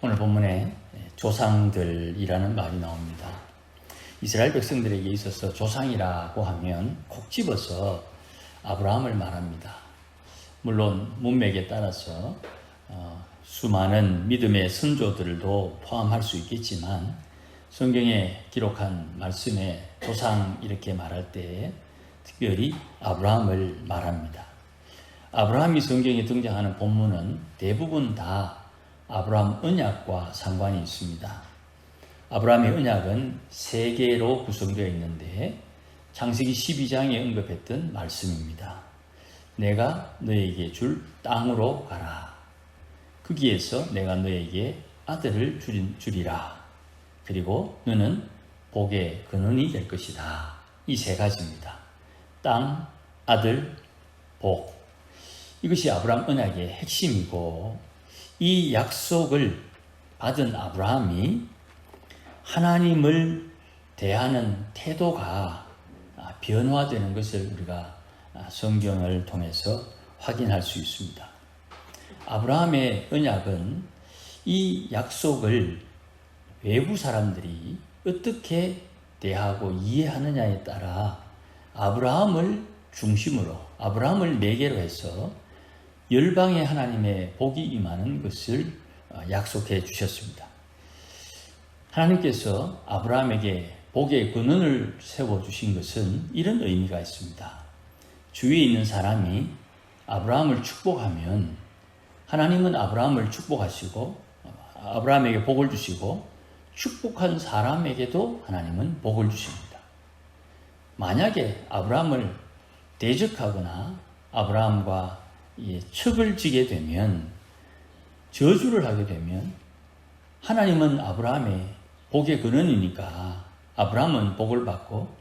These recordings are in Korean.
오늘 본문에 조상들이라는 말이 나옵니다. 이스라엘 백성들에게 있어서 조상이라고 하면 콕 집어서 아브라함을 말합니다. 물론 문맥에 따라서 수많은 믿음의 선조들도 포함할 수 있겠지만 성경에 기록한 말씀에 조상 이렇게 말할 때 특별히 아브라함을 말합니다. 아브라함이 성경에 등장하는 본문은 대부분 다 아브라함 언약과 상관이 있습니다. 아브라함의 언약은 세 개로 구성되어 있는데 창세기 12장에 언급했던 말씀입니다. 내가 너에게 줄 땅으로 가라. 거기에서 내가 너에게 아들을 주리라. 그리고 너는 복의 근원이 될 것이다. 이 세 가지입니다. 땅, 아들, 복. 이것이 아브라함 언약의 핵심이고 이 약속을 받은 아브라함이 하나님을 대하는 태도가 변화되는 것을 우리가 성경을 통해서 확인할 수 있습니다. 아브라함의 언약은 이 약속을 외부 사람들이 어떻게 대하고 이해하느냐에 따라 아브라함을 중심으로, 아브라함을 매개로 해서 열방의 하나님의 복이 임하는 것을 약속해 주셨습니다. 하나님께서 아브라함에게 복의 근원을 세워주신 것은 이런 의미가 있습니다. 주위에 있는 사람이 아브라함을 축복하면 하나님은 아브라함을 축복하시고 아브라함에게 복을 주시고 축복한 사람에게도 하나님은 복을 주십니다. 만약에 아브라함을 대적하거나 아브라함과 척을 지게 되면, 저주를 하게 되면 하나님은 아브라함의 복의 근원이니까 아브라함은 복을 받고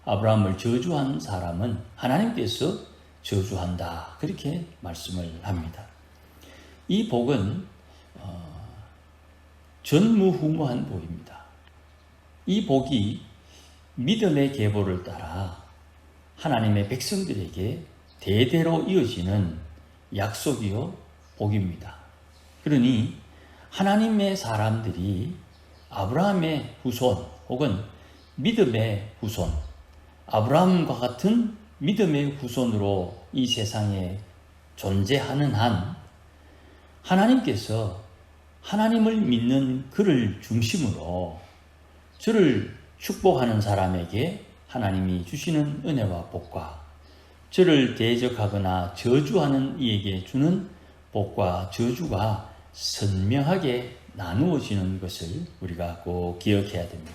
아브라함을 저주한 사람은 하나님께서 저주한다. 그렇게 말씀을 합니다. 이 복은 전무후무한 복입니다. 이 복이 믿음의 계보를 따라 하나님의 백성들에게 대대로 이어지는 약속이요 복입니다. 그러니 하나님의 사람들이 아브라함의 후손 혹은 믿음의 후손, 아브라함과 같은 믿음의 후손으로 이 세상에 존재하는 한 하나님께서 하나님을 믿는 그를 중심으로 저를 축복하는 사람에게 하나님이 주시는 은혜와 복과 저를 대적하거나 저주하는 이에게 주는 복과 저주가 선명하게 나누어지는 것을 우리가 꼭 기억해야 됩니다.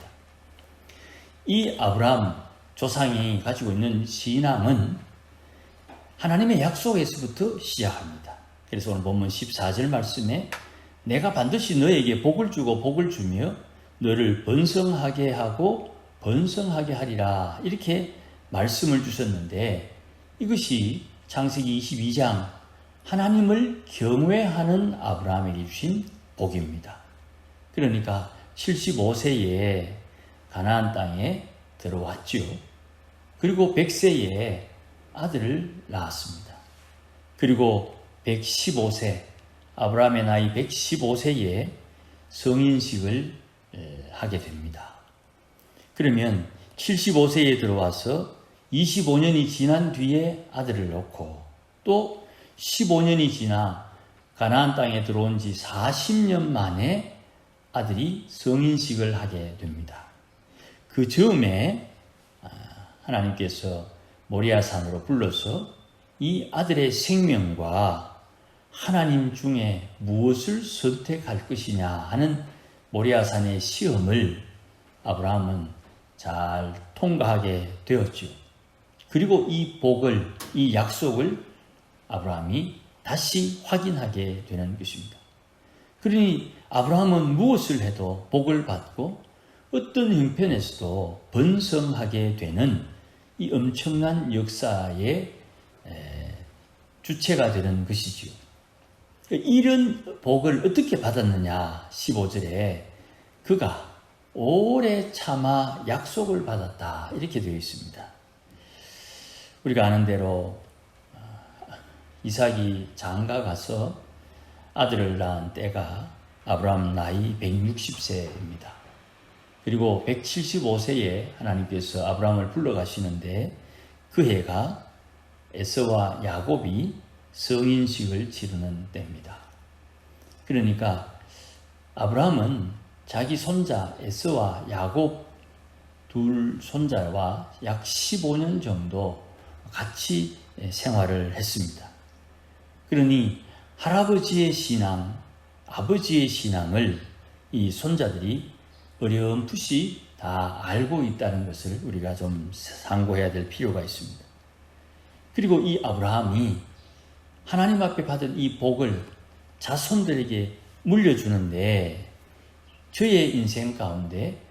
이 아브라함 조상이 가지고 있는 신앙은 하나님의 약속에서부터 시작합니다. 그래서 오늘 본문 14절 말씀에 내가 반드시 너에게 복을 주고 복을 주며 너를 번성하게 하고 번성하게 하리라 이렇게 말씀을 주셨는데 이것이 창세기 22장 하나님을 경외하는 아브라함에게 주신 복입니다. 그러니까 75세에 가나안 땅에 들어왔죠. 그리고 100세에 아들을 낳았습니다. 그리고 115세, 아브라함의 나이 115세에 성인식을 하게 됩니다. 그러면 75세에 들어와서 25년이 지난 뒤에 아들을 낳고 또 15년이 지나 가나안 땅에 들어온 지 40년 만에 아들이 성인식을 하게 됩니다. 그 즈음에 하나님께서 모리아산으로 불러서 이 아들의 생명과 하나님 중에 무엇을 선택할 것이냐 하는 모리아산의 시험을 아브라함은 잘 통과하게 되었죠. 그리고 이 복을, 이 약속을 아브라함이 다시 확인하게 되는 것입니다. 그러니 아브라함은 무엇을 해도 복을 받고 어떤 형편에서도 번성하게 되는 이 엄청난 역사의 주체가 되는 것이지요. 이런 복을 어떻게 받았느냐 15절에 그가 오래 참아 약속을 받았다 이렇게 되어 있습니다. 우리가 아는 대로 이삭이 장가 가서 아들을 낳은 때가 아브라함 나이 160세입니다. 그리고 175세에 하나님께서 아브라함을 불러가시는데 그 해가 에서와 야곱이 성인식을 치르는 때입니다. 그러니까 아브라함은 자기 손자 에서와 야곱 둘 손자와 약 15년 정도 같이 생활을 했습니다. 그러니 할아버지의 신앙, 아버지의 신앙을 이 손자들이 어렴풋이 다 알고 있다는 것을 우리가 좀 상고해야 될 필요가 있습니다. 그리고 이 아브라함이 하나님 앞에 받은 이 복을 자손들에게 물려주는데 저의 인생 가운데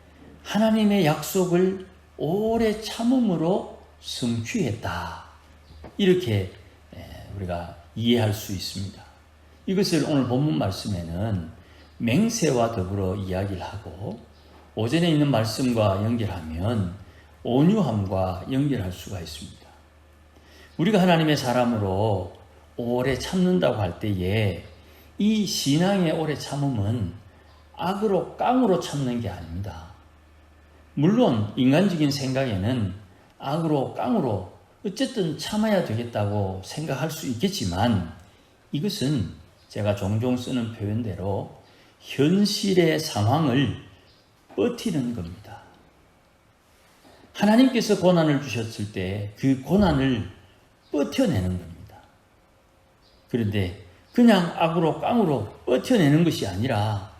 하나님의 약속을 오래 참음으로 성취했다. 이렇게 우리가 이해할 수 있습니다. 이것을 오늘 본문 말씀에는 맹세와 더불어 이야기를 하고 오전에 있는 말씀과 연결하면 온유함과 연결할 수가 있습니다. 우리가 하나님의 사람으로 오래 참는다고 할 때에 이 신앙의 오래 참음은 악으로 깡으로 참는 게 아닙니다. 물론 인간적인 생각에는 악으로 깡으로 어쨌든 참아야 되겠다고 생각할 수 있겠지만 이것은 제가 종종 쓰는 표현대로 현실의 상황을 버티는 겁니다. 하나님께서 고난을 주셨을 때 그 고난을 버텨내는 겁니다. 그런데 그냥 악으로 깡으로 버텨내는 것이 아니라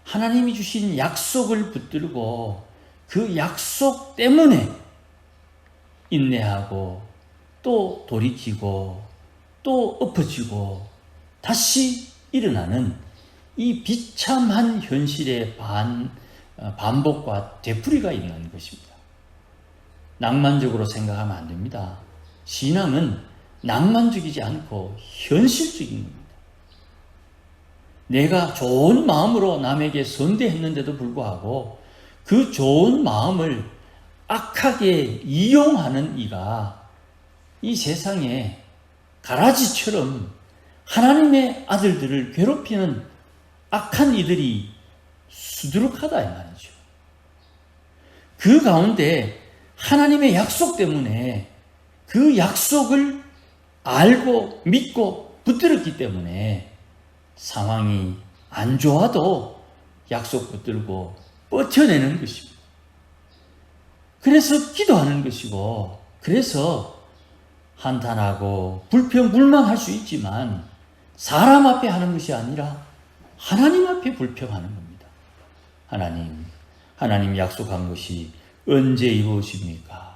하나님이 주신 약속을 붙들고 그 약속 때문에 인내하고 또 돌이키고 또 엎어지고 다시 일어나는 이 비참한 현실의 반복과 되풀이가 있는 것입니다. 낭만적으로 생각하면 안 됩니다. 신앙은 낭만적이지 않고 현실적인 겁니다. 내가 좋은 마음으로 남에게 선대했는데도 불구하고 그 좋은 마음을 악하게 이용하는 이가 이 세상에 가라지처럼 하나님의 아들들을 괴롭히는 악한 이들이 수두룩하다 이 말이죠. 그 가운데 하나님의 약속 때문에 그 약속을 알고 믿고 붙들었기 때문에 상황이 안 좋아도 약속 붙들고 버텨내는 것입니다. 그래서 기도하는 것이고 그래서 한탄하고 불평불만할 수 있지만 사람 앞에 하는 것이 아니라 하나님 앞에 불평하는 겁니다. 하나님 약속한 것이 언제 이루어집니까?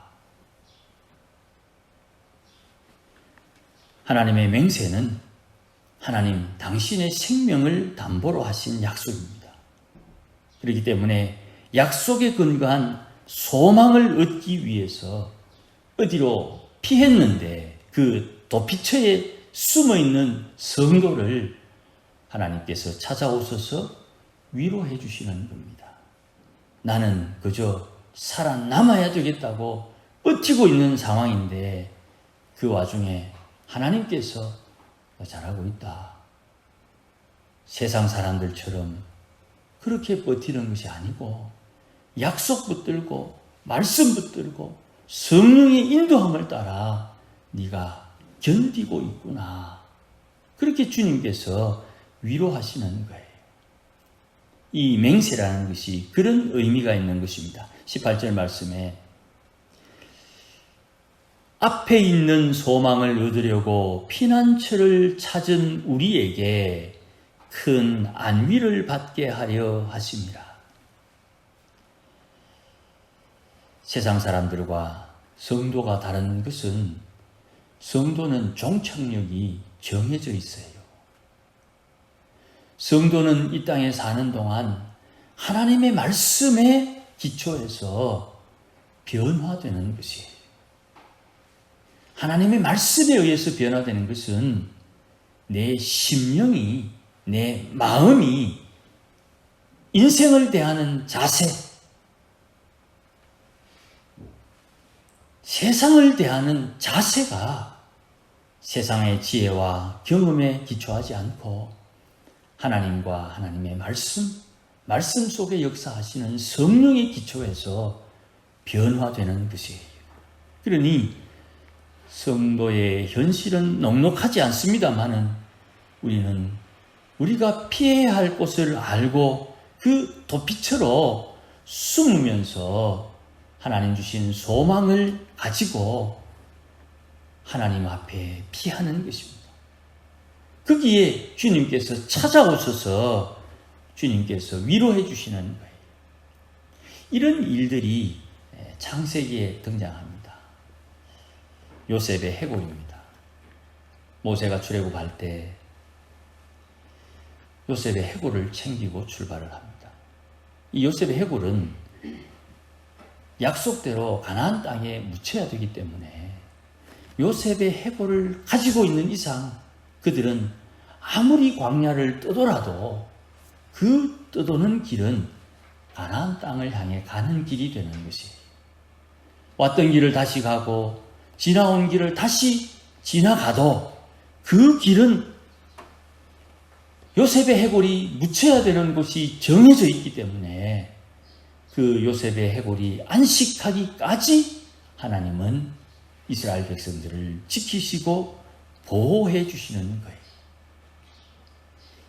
하나님의 맹세는 하나님 당신의 생명을 담보로 하신 약속입니다. 그렇기 때문에 약속에 근거한 소망을 얻기 위해서 어디로 피했는데 그 도피처에 숨어있는 성도를 하나님께서 찾아오셔서 위로해 주시는 겁니다. 나는 그저 살아남아야 되겠다고 버티고 있는 상황인데 그 와중에 하나님께서 잘하고 있다. 세상 사람들처럼 그렇게 버티는 것이 아니고 약속 붙들고 말씀 붙들고 성령의 인도함을 따라 네가 견디고 있구나. 그렇게 주님께서 위로하시는 거예요. 이 맹세라는 것이 그런 의미가 있는 것입니다. 18절 말씀에 앞에 있는 소망을 얻으려고 피난처를 찾은 우리에게 큰 안위를 받게 하려 하심이라. 세상 사람들과 성도가 다른 것은 성도는 종착역이 정해져 있어요. 성도는 이 땅에 사는 동안 하나님의 말씀에 기초해서 변화되는 것이에요. 하나님의 말씀에 의해서 변화되는 것은 내 심령이, 내 마음이 인생을 대하는 자세, 세상을 대하는 자세가 세상의 지혜와 경험에 기초하지 않고 하나님과 하나님의 말씀 속에 역사하시는 성령의 기초에서 변화되는 것이에요. 그러니 성도의 현실은 넉넉하지 않습니다만은 우리는 우리가 피해야 할 곳을 알고 그 도피처로 숨으면서 하나님 주신 소망을 가지고 하나님 앞에 피하는 것입니다. 거기에 주님께서 찾아오셔서 주님께서 위로해 주시는 거예요. 이런 일들이 창세기에 등장합니다. 요셉의 해골입니다. 모세가 출애굽할 때 요셉의 해골을 챙기고 출발을 합니다. 이 요셉의 해골은 약속대로 가나안 땅에 묻혀야 되기 때문에 요셉의 해골을 가지고 있는 이상 그들은 아무리 광야를 떠돌아도 그 떠도는 길은 가나안 땅을 향해 가는 길이 되는 것이에요. 왔던 길을 다시 가고 지나온 길을 다시 지나가도 그 길은 요셉의 해골이 묻혀야 되는 곳이 정해져 있기 때문에 그 요셉의 해골이 안식하기까지 하나님은 이스라엘 백성들을 지키시고 보호해 주시는 거예요.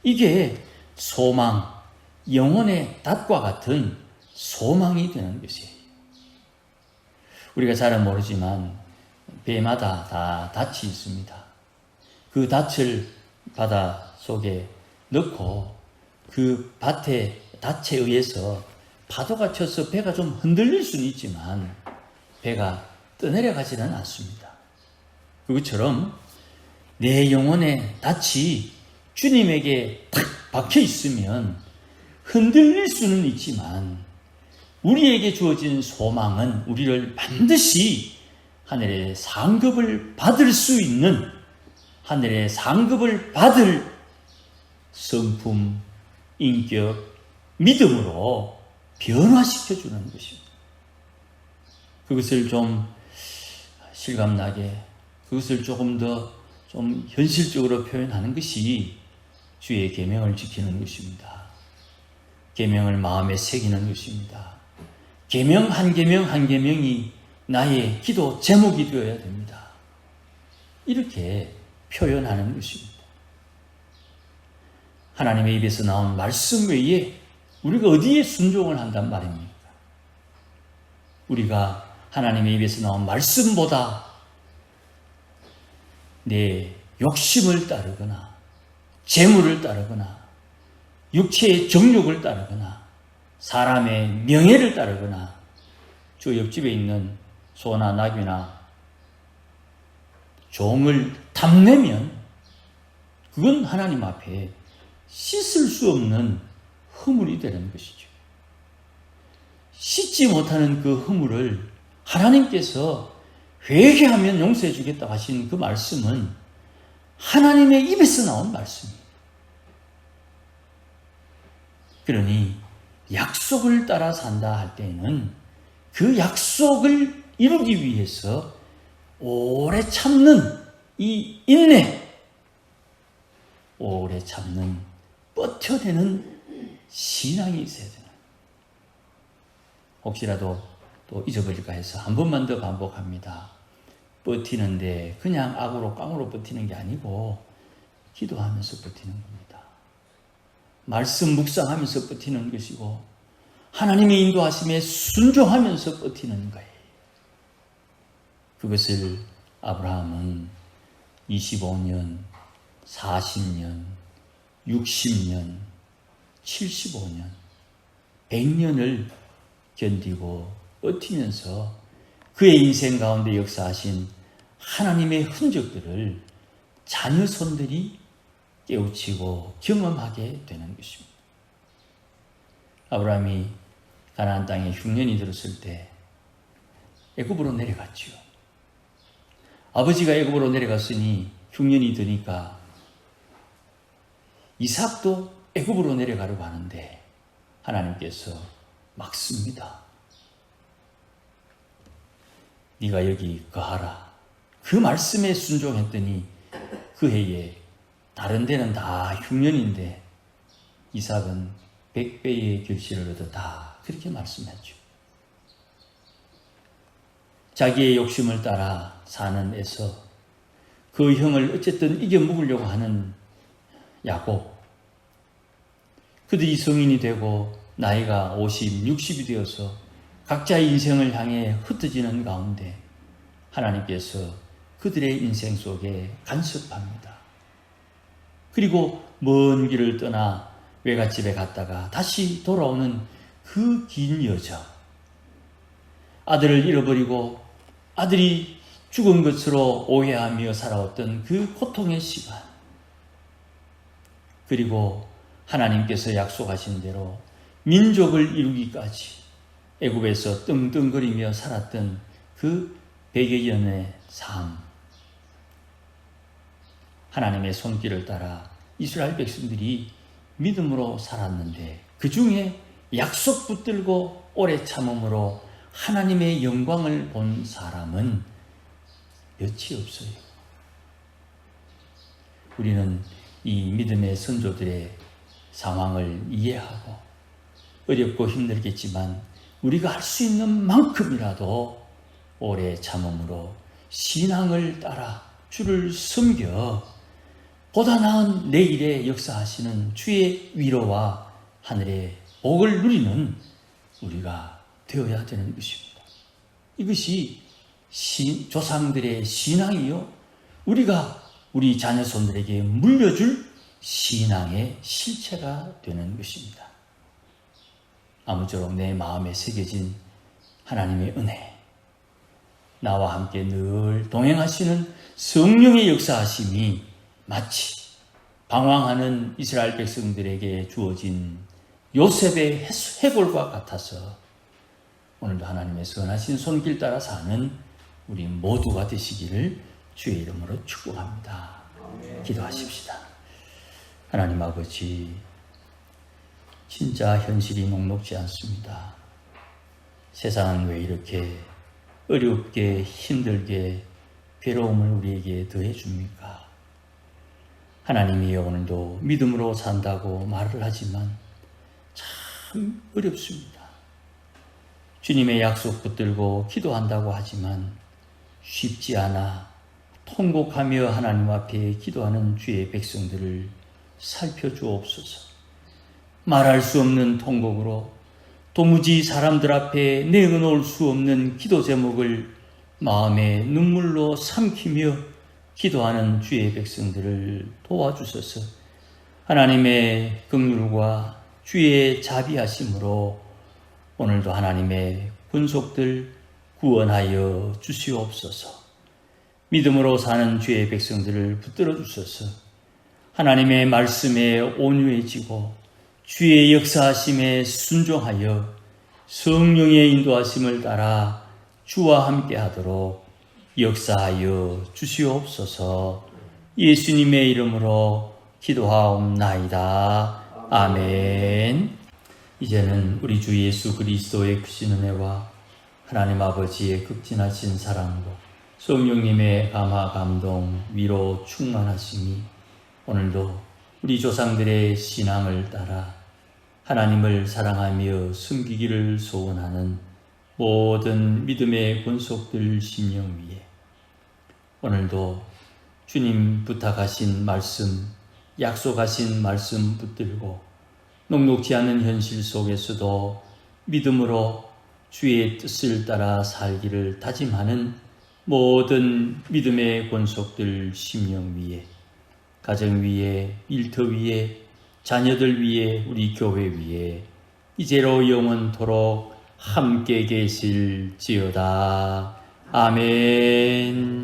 이게 소망, 영혼의 닷과 같은 소망이 되는 것이에요. 우리가 잘은 모르지만 배마다 다 닻이 있습니다. 그 닻을 바다 속에 넣고 그 밭에 닻에 의해서 파도가 쳐서 배가 좀 흔들릴 수는 있지만 배가 떠내려가지는 않습니다. 그것처럼 내 영혼의 닻이 주님에게 탁 박혀 있으면 흔들릴 수는 있지만 우리에게 주어진 소망은 우리를 반드시 하늘의 상급을 받을 수 있는, 하늘의 상급을 받을 성품, 인격, 믿음으로 변화시켜주는 것입니다. 그것을 좀 실감나게, 그것을 조금 더 좀 현실적으로 표현하는 것이 주의 계명을 지키는 것입니다. 계명을 마음에 새기는 것입니다. 계명 한 계명 한 계명이 나의 기도 제목이 되어야 됩니다. 이렇게 표현하는 것입니다. 하나님의 입에서 나온 말씀 외에 우리가 어디에 순종을 한단 말입니까? 우리가 하나님의 입에서 나온 말씀보다 내 욕심을 따르거나 재물을 따르거나 육체의 정욕을 따르거나 사람의 명예를 따르거나 저 옆집에 있는 소나 나귀나 종을 탐내면 그건 하나님 앞에 씻을 수 없는 허물이 되는 것이죠. 씻지 못하는 그 허물을 하나님께서 회개하면 용서해 주겠다고 하신 그 말씀은 하나님의 입에서 나온 말씀이에요. 그러니 약속을 따라 산다 할 때에는 그 약속을 이루기 위해서 오래 참는 이 인내, 오래 참는 버텨내는 신앙이 있어야 되는. 혹시라도 또 잊어버릴까 해서 한 번만 더 반복합니다. 버티는데 그냥 악으로 깡으로 버티는 게 아니고 기도하면서 버티는 겁니다. 말씀 묵상하면서 버티는 것이고 하나님의 인도하심에 순종하면서 버티는 거예요. 그것을 아브라함은 25년, 40년, 60년, 75년, 100년을 견디고 버티면서 그의 인생 가운데 역사하신 하나님의 흔적들을 자녀 손들이 깨우치고 경험하게 되는 것입니다. 아브라함이 가나안 땅에 흉년이 들었을 때 애굽으로 내려갔지요. 아버지가 애굽으로 내려갔으니 흉년이 드니까 이삭도 애굽으로 내려가려고 하는데 하나님께서 막습니다. 네가 여기 거하라. 그 말씀에 순종했더니 그 해에 다른 데는 다 흉년인데 이삭은 100배의 결실을 얻었다. 그렇게 말씀했죠. 자기의 욕심을 따라 사는 에서 그 형을 어쨌든 이겨 먹으려고 하는 야곱, 그들이 성인이 되고 나이가 50, 60이 되어서 각자의 인생을 향해 흩어지는 가운데 하나님께서 그들의 인생 속에 간섭합니다. 그리고 먼 길을 떠나 외갓집에 갔다가 다시 돌아오는 그 긴 여정, 아들을 잃어버리고 아들이 죽은 것으로 오해하며 살아왔던 그 고통의 시간, 그리고 하나님께서 약속하신 대로 민족을 이루기까지 애굽에서 떵떵거리며 살았던 그 100여 년의 삶, 하나님의 손길을 따라 이스라엘 백성들이 믿음으로 살았는데 그 중에 약속 붙들고 오래 참음으로 하나님의 영광을 본 사람은 몇이 없어요. 우리는 이 믿음의 선조들의 상황을 이해하고 어렵고 힘들겠지만 우리가 할 수 있는 만큼이라도 오래 참음으로 신앙을 따라 주를 섬겨 보다 나은 내일에 역사하시는 주의 위로와 하늘의 복을 누리는 우리가 되어야 되는 것입니다. 이것이 조상들의 신앙이요, 우리가 우리 자녀손들에게 물려줄 신앙의 실체가 되는 것입니다. 아무쪼록 내 마음에 새겨진 하나님의 은혜, 나와 함께 늘 동행하시는 성령의 역사하심이 마치 방황하는 이스라엘 백성들에게 주어진 요셉의 해골과 같아서 오늘도 하나님의 선하신 손길 따라 사는 우리 모두가 되시기를 주의 이름으로 축복합니다. 기도하십시다. 하나님 아버지, 진짜 현실이 녹록지 않습니다. 세상은 왜 이렇게 어렵게 힘들게 괴로움을 우리에게 더해 줍니까? 하나님이 오늘도 믿음으로 산다고 말을 하지만 참 어렵습니다. 주님의 약속 붙들고 기도한다고 하지만 쉽지 않아 통곡하며 하나님 앞에 기도하는 주의 백성들을 살펴주옵소서. 말할 수 없는 통곡으로 도무지 사람들 앞에 내어놓을 수 없는 기도 제목을 마음의 눈물로 삼키며 기도하는 주의 백성들을 도와주소서. 하나님의 긍휼과 주의 자비하심으로 오늘도 하나님의 군속들 구원하여 주시옵소서. 믿음으로 사는 주의 백성들을 붙들어 주소서. 하나님의 말씀에 온유해지고 주의 역사하심에 순종하여 성령의 인도하심을 따라 주와 함께 하도록 역사하여 주시옵소서. 예수님의 이름으로 기도하옵나이다. 아멘. 이제는 우리 주 예수 그리스도의 크신 은혜와 하나님 아버지의 극진하신 사랑과 성령님의 감화 감동 위로 충만하심이 오늘도 우리 조상들의 신앙을 따라 하나님을 사랑하며 섬기기를 소원하는 모든 믿음의 권속들 심령 위에 오늘도 주님 부탁하신 말씀, 약속하신 말씀 붙들고 녹록지 않은 현실 속에서도 믿음으로 주의 뜻을 따라 살기를 다짐하는 모든 믿음의 권속들 심령 위에, 가정 위에, 일터 위에, 자녀들 위에, 우리 교회 위에 이제로 영원토록 함께 계실지어다. 아멘.